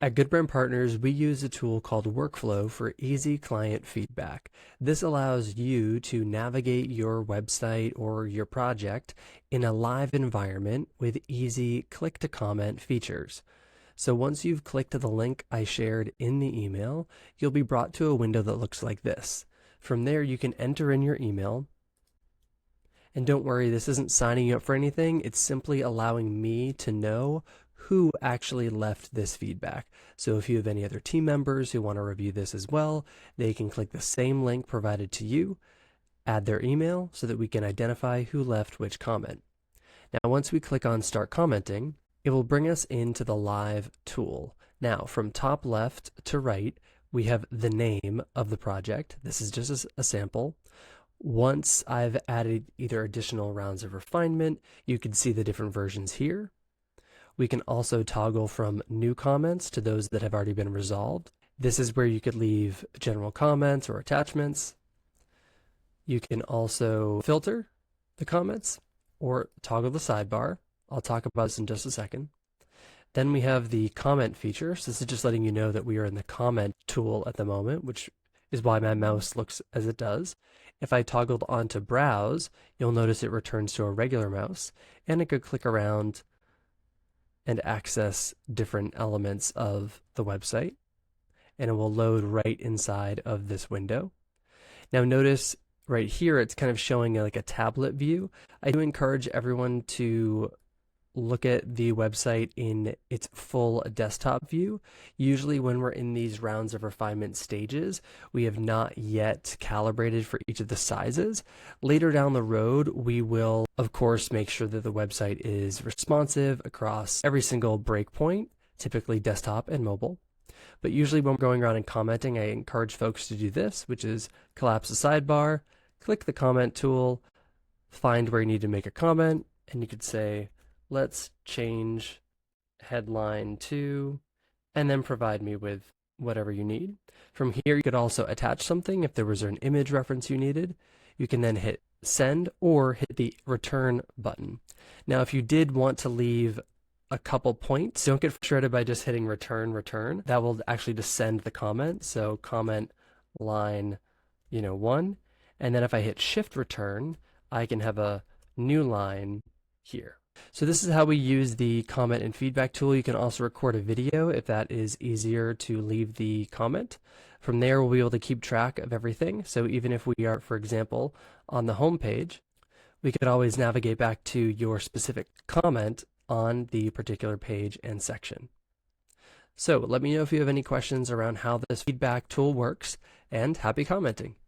At Goodbrand Partners, we use a tool called Workflow for easy client feedback. This allows you to navigate your website or your project in a live environment with easy click-to-comment features. So once you've clicked the link I shared in the email, you'll be brought to a window that looks like this. From there, you can enter in your email. And don't worry, this isn't signing you up for anything. It's simply allowing me to know who actually left this feedback. So if you have any other team members who want to review this as well, they can click the same link provided to you, add their email so that we can identify who left which comment. Now, once we click on Start Commenting, it will bring us into the Live tool. Now, from top left to right, we have the name of the project. This is just a sample. Once I've added either additional rounds of refinement, you can see the different versions here. We can also toggle from new comments to those that have already been resolved. This is where you could leave general comments or attachments. You can also filter the comments or toggle the sidebar. I'll talk about this in just a second. Then we have the comment feature. So this is just letting you know that we are in the comment tool at the moment, which is why my mouse looks as it does. If I toggled onto browse, you'll notice it returns to a regular mouse, and I could click around and access different elements of the website, and it will load right inside of this window. Now notice right here, it's kind of showing like a tablet view. I do encourage everyone to look at the website in its full desktop view. Usually when we're in these rounds of refinement stages, we have not yet calibrated for each of the sizes. Later down the road, we will, of course, make sure that the website is responsive across every single breakpoint, typically desktop and mobile. But usually when we're going around and commenting, I encourage folks to do this, which is collapse the sidebar, click the comment tool, find where you need to make a comment, and you could say, let's change headline to, and then provide me with whatever you need. From here, you could also attach something if there was an image reference you needed. You can then hit send or hit the return button. Now, if you did want to leave a couple points, don't get frustrated by just hitting return. That will actually just send the comment. So comment line, 1. And then if I hit shift return, I can have a new line here. So this is how we use the comment and feedback tool. You can also record a video if that is easier to leave the comment. From there, we'll be able to keep track of everything. So even if we are, for example, on the home page, we could always navigate back to your specific comment on the particular page and section. So let me know if you have any questions around how this feedback tool works, and happy commenting.